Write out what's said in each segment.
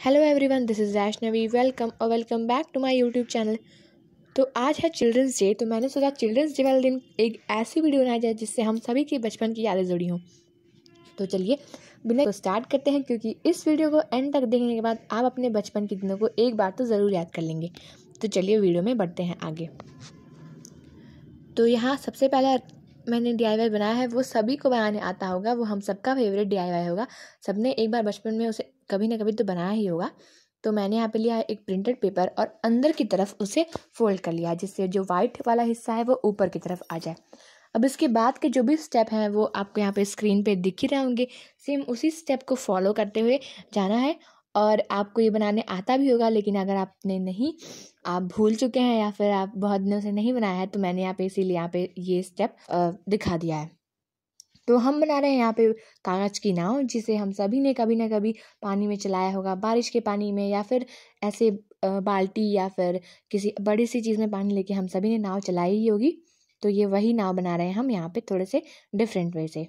Hello everyone, this is Vaishnavi. Welcome back to my YouTube channel. तो आज है children's day, तो मैंने सोचा चिल्ड्रंस डे वाले दिन एक ऐसी वीडियो बनाई जाए जिससे हम सभी की बचपन की यादें जुड़ी हों। तो चलिए बिना तो स्टार्ट करते हैं, क्योंकि इस वीडियो को एंड तक देखने के बाद आप अपने बचपन के दिनों को एक बार तो ज़रूर याद कर लेंगे। तो चलिए वीडियो में बढ़ते हैं आगे। तो यहाँ सबसे पहला मैंने DIY बनाया है, वो सभी को बनाने आता होगा, वो हम सबका फेवरेट DIY होगा। सबने एक बार बचपन में उसे कभी ना कभी तो बनाया ही होगा। तो मैंने यहाँ पे लिया है एक प्रिंटेड पेपर और अंदर की तरफ उसे फोल्ड कर लिया, जिससे जो वाइट वाला हिस्सा है वो ऊपर की तरफ आ जाए। अब इसके बाद के जो भी स्टेप हैं वो आपको यहाँ पे स्क्रीन पे दिख ही रहे होंगे। सेम उसी स्टेप को फॉलो करते हुए जाना है और आपको ये बनाने आता भी होगा। लेकिन अगर आपने नहीं, आप भूल चुके हैं या फिर आप बहुत दिनों से नहीं बनाया है, तो मैंने यहाँ पे इसीलिए यहाँ पे ये स्टेप दिखा दिया है। तो हम बना रहे हैं यहाँ पे कागज़ की नाव, जिसे हम सभी ने कभी ना कभी पानी में चलाया होगा, बारिश के पानी में या फिर ऐसे बाल्टी या फिर किसी बड़ी सी चीज़ में पानी लेके हम सभी ने नाव चलाई ही होगी। तो ये वही नाव बना रहे हैं हम यहाँ पे थोड़े से डिफरेंट वे से।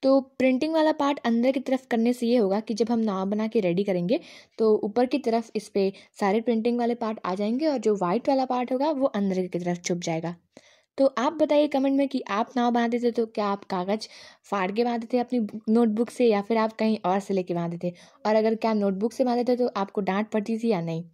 तो प्रिंटिंग वाला पार्ट अंदर की तरफ करने से ये होगा कि जब हम नाव बना के रेडी करेंगे तो ऊपर की तरफ इस पे सारे प्रिंटिंग वाले पार्ट आ जाएंगे और जो वाइट वाला पार्ट होगा वो अंदर की तरफ छुप जाएगा। तो आप बताइए कमेंट में कि आप नाव बनाते थे तो क्या आप कागज़ फाड़ के बनाते थे अपनी नोटबुक से, या फिर आप कहीं और से लेके बनाते थे, और अगर क्या नोटबुक से बनाते थे तो आपको डांट पड़ती थी या नहीं।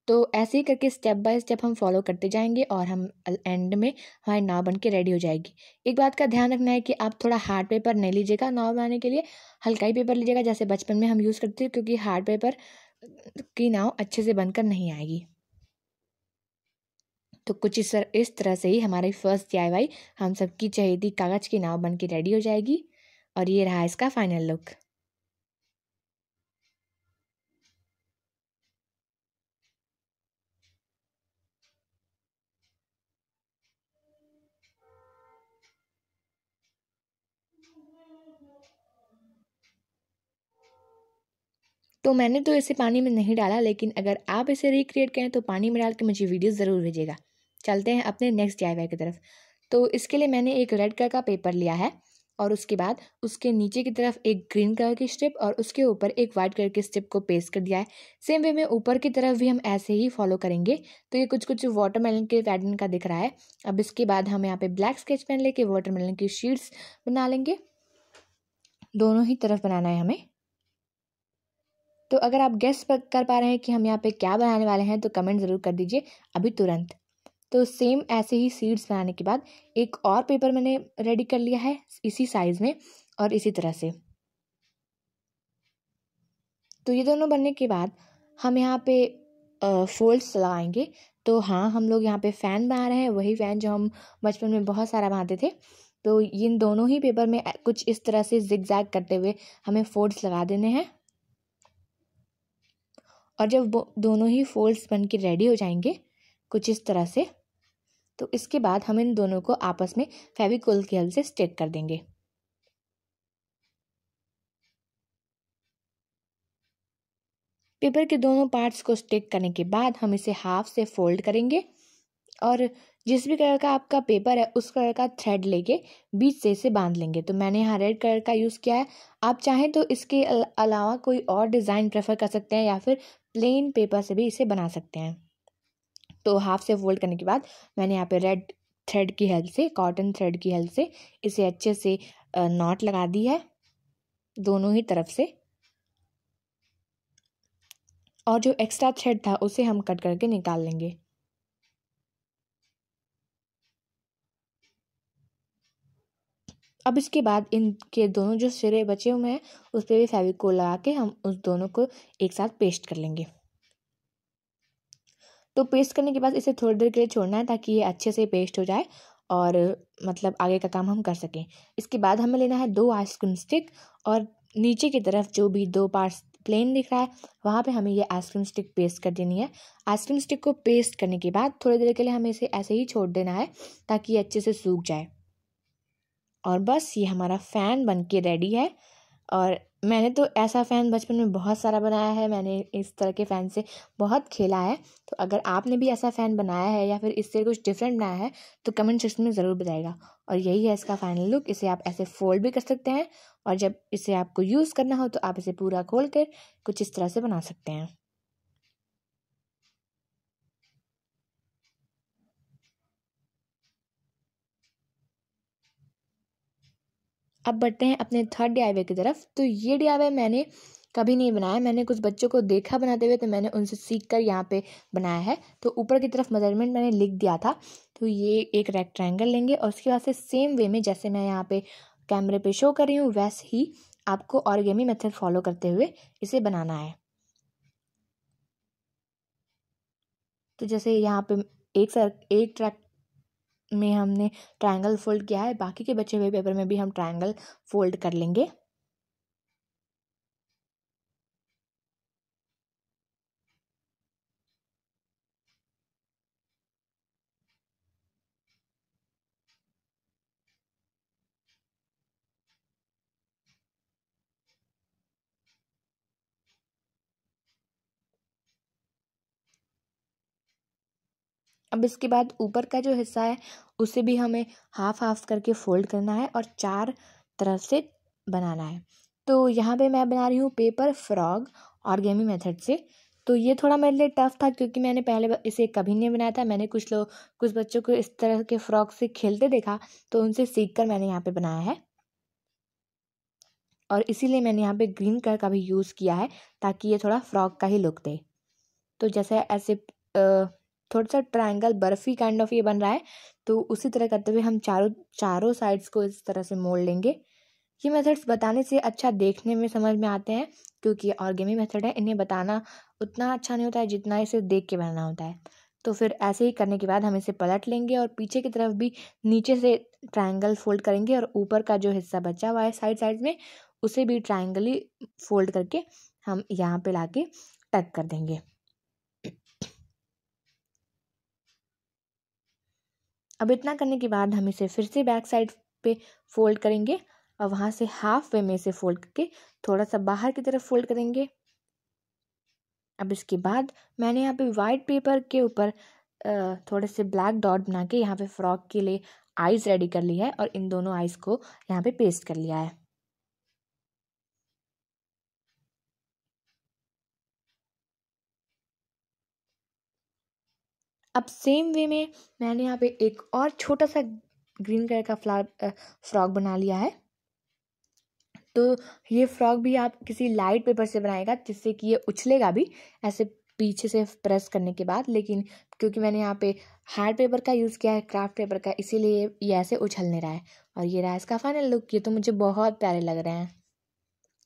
तो ऐसे ही करके स्टेप बाय स्टेप हम फॉलो करते जाएंगे और हम एंड में हमारी नाव बन के रेडी हो जाएगी। एक बात का ध्यान रखना है कि आप थोड़ा हार्ड पेपर नहीं लीजिएगा नाव बनाने के लिए, हल्का ही पेपर लीजिएगा जैसे बचपन में हम यूज़ करते थे, क्योंकि हार्ड पेपर की नाव अच्छे से बनकर नहीं आएगी। तो कुछ इस तरह से ही हमारी फर्स्ट DIY हम सबकी चहेती कागज़ की नाव बन के रेडी हो जाएगी। और ये रहा इसका फाइनल लुक। तो मैंने तो इसे पानी में नहीं डाला, लेकिन अगर आप इसे रिक्रिएट करें तो पानी में डाल के मुझे वीडियो ज़रूर भेजिएगा। चलते हैं अपने नेक्स्ट DIY की तरफ। तो इसके लिए मैंने एक रेड कलर का पेपर लिया है और उसके बाद उसके नीचे की तरफ एक ग्रीन कलर की स्ट्रिप और उसके ऊपर एक वाइट कलर की स्ट्रिप को पेस्ट कर दिया है। सेम वे में ऊपर की तरफ भी हम ऐसे ही फॉलो करेंगे। तो ये कुछ वाटरमेलन के पैटर्न का दिख रहा है। अब इसके बाद हम यहाँ पे ब्लैक स्केच पेन लेके वाटरमेलन की शीट्स बना लेंगे। दोनों ही तरफ बनाना है हमें। तो अगर आप गेस कर पा रहे हैं कि हम यहाँ पे क्या बनाने वाले हैं तो कमेंट ज़रूर कर दीजिए अभी तुरंत। तो सेम ऐसे ही सीड्स बनाने के बाद एक और पेपर मैंने रेडी कर लिया है इसी साइज़ में और इसी तरह से। तो ये दोनों बनने के बाद हम यहाँ पे फोल्ड्स लगाएंगे। तो हाँ, हम लोग यहाँ पे फ़ैन बना रहे हैं, वही फ़ैन जो हम बचपन में बहुत सारा बनाते थे। तो इन दोनों ही पेपर में कुछ इस तरह से जिग-जैग करते हुए हमें फोल्ड्स लगा देने हैं। और जब वो दोनों ही फोल्ड्स बन के रेडी हो जाएंगे कुछ इस तरह से, तो इसके बाद हम इन दोनों को आपस में फेविकोल की हेल्प से स्टिक कर देंगे। पेपर के दोनों पार्ट्स को स्टिक करने के बाद हम इसे हाफ से फोल्ड करेंगे और जिस भी कलर का आपका पेपर है उस कलर का थ्रेड लेके बीच से इसे बांध लेंगे। तो मैंने यहाँ रेड कलर का यूज़ किया है। आप चाहें तो इसके अलावा कोई और डिज़ाइन प्रेफर कर सकते हैं या फिर प्लेन पेपर से भी इसे बना सकते हैं। तो हाफ से फोल्ड करने के बाद मैंने यहाँ पे रेड थ्रेड की हेल्प से, कॉटन थ्रेड की हेल्प से इसे अच्छे से नॉट लगा दी है दोनों ही तरफ से। और जो एक्स्ट्रा थ्रेड था उसे हम कट करके निकाल लेंगे। अब इसके बाद इनके दोनों जो सिरे बचे हुए हैं उस पर भी फेविकोल लगा के हम उस दोनों को एक साथ पेस्ट कर लेंगे। तो पेस्ट करने के बाद इसे थोड़ी देर के लिए छोड़ना है ताकि ये अच्छे से पेस्ट हो जाए और मतलब आगे का काम हम कर सकें। इसके बाद हमें लेना है 2 आइसक्रीम स्टिक और नीचे की तरफ जो भी 2 पार्ट्स प्लेन दिख रहा है वहाँ पे हमें ये आइसक्रीम स्टिक पेस्ट कर देनी है। आइसक्रीम स्टिक को पेस्ट करने के बाद थोड़ी देर के लिए हमें इसे ऐसे ही छोड़ देना है ताकि ये अच्छे से सूख जाए। और बस ये हमारा फ़ैन बन के रेडी है। और मैंने तो ऐसा फ़ैन बचपन में बहुत सारा बनाया है, मैंने इस तरह के फ़ैन से बहुत खेला है। तो अगर आपने भी ऐसा फ़ैन बनाया है या फिर इससे कुछ डिफरेंट बनाया है तो कमेंट सेक्शन में ज़रूर बताइएगा। और यही है इसका फाइनल लुक। इसे आप ऐसे फोल्ड भी कर सकते हैं और जब इसे आपको यूज़ करना हो तो आप इसे पूरा खोल कर कुछ इस तरह से बना सकते हैं। अब बढ़ते हैं अपने थर्ड DIY की तरफ। तो ये DIY मैंने कभी नहीं बनाया, मैंने कुछ बच्चों को देखा बनाते हुए तो मैंने उनसे सीख कर यहाँ पे बनाया है। तो ऊपर की तरफ मेजरमेंट मैंने लिख दिया था। तो ये एक रेक्टेंगल लेंगे और उसके बाद से सेम वे में जैसे मैं यहाँ पे कैमरे पे शो कर रही हूँ वैसे ही आपको ऑरिगेमी मेथड फॉलो करते हुए इसे बनाना है। तो जैसे यहाँ पे एक ट्रैक में हमने ट्रायंगल फोल्ड किया है, बाकी के बचे हुए पेपर में भी हम ट्रायंगल फोल्ड कर लेंगे। अब इसके बाद ऊपर का जो हिस्सा है उसे भी हमें हाफ हाफ करके फोल्ड करना है और चार तरफ से बनाना है। तो यहाँ पे मैं बना रही हूँ पेपर फ्रॉग ऑरिगेमी मेथड से। तो ये थोड़ा मेरे लिए टफ था क्योंकि मैंने पहले इसे कभी नहीं बनाया था। मैंने कुछ बच्चों को इस तरह के फ्रॉग से खेलते देखा तो उनसे सीख कर मैंने यहाँ पे बनाया है और इसीलिए मैंने यहाँ पे ग्रीन कलर का भी यूज़ किया है ताकि ये थोड़ा फ्रॉग का ही लुक दे। तो जैसे ऐसे थोड़ा सा ट्रायंगल बर्फी काइंड ऑफ ये बन रहा है, तो उसी तरह करते हुए हम चारों साइड्स को इस तरह से मोड़ लेंगे। ये मेथड्स बताने से अच्छा देखने में समझ में आते हैं क्योंकि ऑरिगेमी मेथड है, इन्हें बताना उतना अच्छा नहीं होता है जितना इसे देख के बनाना होता है। तो फिर ऐसे ही करने के बाद हम इसे पलट लेंगे और पीछे की तरफ भी नीचे से ट्रायंगल फोल्ड करेंगे और ऊपर का जो हिस्सा बचा हुआ है साइड में उसे भी ट्रायंगल ही फोल्ड करके हम यहाँ पे लाके टक कर देंगे। अब इतना करने के बाद हम इसे फिर से बैक साइड पे फोल्ड करेंगे और वहाँ से हाफ वे में इसे फोल्ड करके थोड़ा सा बाहर की तरफ फोल्ड करेंगे। अब इसके बाद मैंने यहाँ पे वाइट पेपर के ऊपर थोड़े से ब्लैक डॉट बना के यहाँ पे फ्रॉक के लिए आइज़ रेडी कर ली है और इन दोनों आइज़ को यहाँ पे पेस्ट कर लिया है। अब सेम वे में मैंने यहाँ पे एक और छोटा सा ग्रीन कलर का फ्रॉक बना लिया है। तो ये फ्रॉक भी आप किसी लाइट पेपर से बनाएगा जिससे कि ये उछलेगा भी ऐसे पीछे से प्रेस करने के बाद, लेकिन क्योंकि मैंने यहाँ पे हार्ड पेपर का यूज़ किया है, क्राफ्ट पेपर का, इसीलिए ये ऐसे उछल नहीं रहा है। और ये रहा इसका फाइनल लुक। ये तो मुझे बहुत प्यारे लग रहे हैं।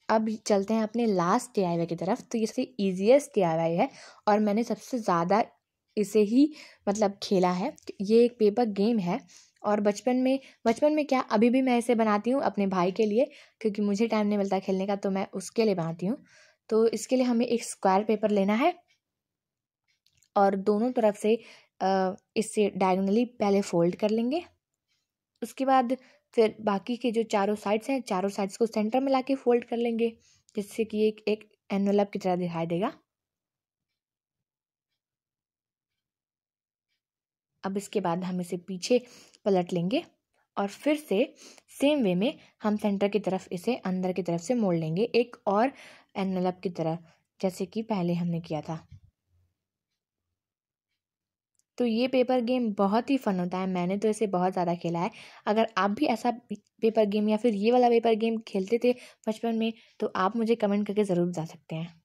अब चलते हैं अपने लास्ट DIY की तरफ। तो ये सबसे ईजीएस्ट DIY है और मैंने सबसे ज़्यादा इसे ही मतलब खेला है। ये एक पेपर गेम है और बचपन में क्या अभी भी मैं इसे बनाती हूँ अपने भाई के लिए, क्योंकि मुझे टाइम नहीं मिलता खेलने का तो मैं उसके लिए बनाती हूँ। तो इसके लिए हमें एक स्क्वायर पेपर लेना है और दोनों तरफ से इससे डायगोनली पहले फोल्ड कर लेंगे। उसके बाद फिर बाकी के जो चारों साइड्स हैं, चारों साइड्स को सेंटर में लाके फोल्ड कर लेंगे जिससे कि एक एनवेलप की तरह दिखाई देगा। अब इसके बाद हम इसे पीछे पलट लेंगे और फिर से सेम वे में हम सेंटर की तरफ इसे अंदर की तरफ से मोड़ लेंगे एक और एनवेलप की तरह, जैसे कि पहले हमने किया था। तो ये पेपर गेम बहुत ही फन होता है, मैंने तो इसे बहुत ज़्यादा खेला है। अगर आप भी ऐसा पेपर गेम या फिर ये वाला पेपर गेम खेलते थे बचपन में तो आप मुझे कमेंट करके ज़रूर बता सकते हैं।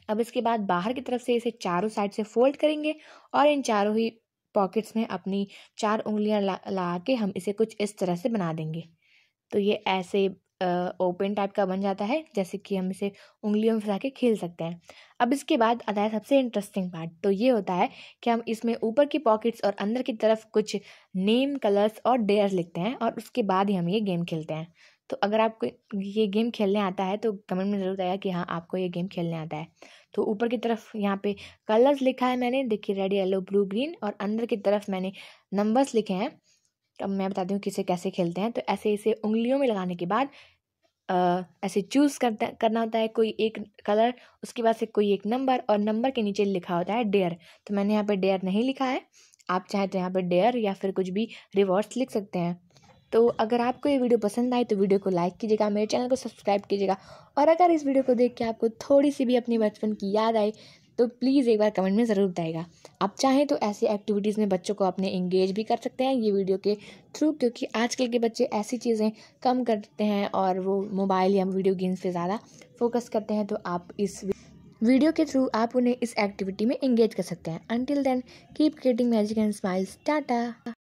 अब इसके बाद बाहर की तरफ से इसे चारों साइड से फोल्ड करेंगे और इन चारों ही पॉकेट्स में अपनी चार उंगलियां ला के हम इसे कुछ इस तरह से बना देंगे। तो ये ऐसे ओपन टाइप का बन जाता है जैसे कि हम इसे उंगलियों में फंसा के खेल सकते हैं। अब इसके बाद आता है सबसे इंटरेस्टिंग पार्ट। तो ये होता है कि हम इसमें ऊपर की पॉकेट्स और अंदर की तरफ कुछ नेम, कलर्स और डेयर्स लिखते हैं और उसके बाद ही हम ये गेम खेलते हैं। तो अगर आपको ये गेम खेलने आता है तो कमेंट में ज़रूर बताइएगा कि हाँ आपको ये गेम खेलने आता है। तो ऊपर की तरफ यहाँ पे कलर्स लिखा है मैंने, देखिए रेड, येलो, ब्लू, ग्रीन, और अंदर की तरफ मैंने नंबर्स लिखे हैं। अब मैं बताती हूँ किसे कैसे खेलते हैं। तो ऐसे इसे उंगलियों में लगाने के बाद ऐसे चूज़ करना होता है कोई एक कलर, उसके बाद से कोई एक नंबर और नंबर के नीचे लिखा होता है डेयर। तो मैंने यहाँ पे डेयर नहीं लिखा है, आप चाहे तो यहाँ पे डेयर या फिर कुछ भी रिवॉर्ड्स लिख सकते हैं। तो अगर आपको ये वीडियो पसंद आए तो वीडियो को लाइक कीजिएगा, मेरे चैनल को सब्सक्राइब कीजिएगा, और अगर इस वीडियो को देख के आपको थोड़ी सी भी अपने बचपन की याद आई तो प्लीज़ एक बार कमेंट में ज़रूर बताइएगा। आप चाहें तो ऐसी एक्टिविटीज़ में बच्चों को अपने इंगेज भी कर सकते हैं ये वीडियो के थ्रू, क्योंकि आजकल के बच्चे ऐसी चीज़ें कम करते हैं और वो मोबाइल या वीडियो गेम्स पे ज़्यादा फोकस करते हैं। तो आप इस वीडियो के थ्रू आप उन्हें इस एक्टिविटी में इंगेज कर सकते हैं। Until then keep creating magic and smiles. Tata.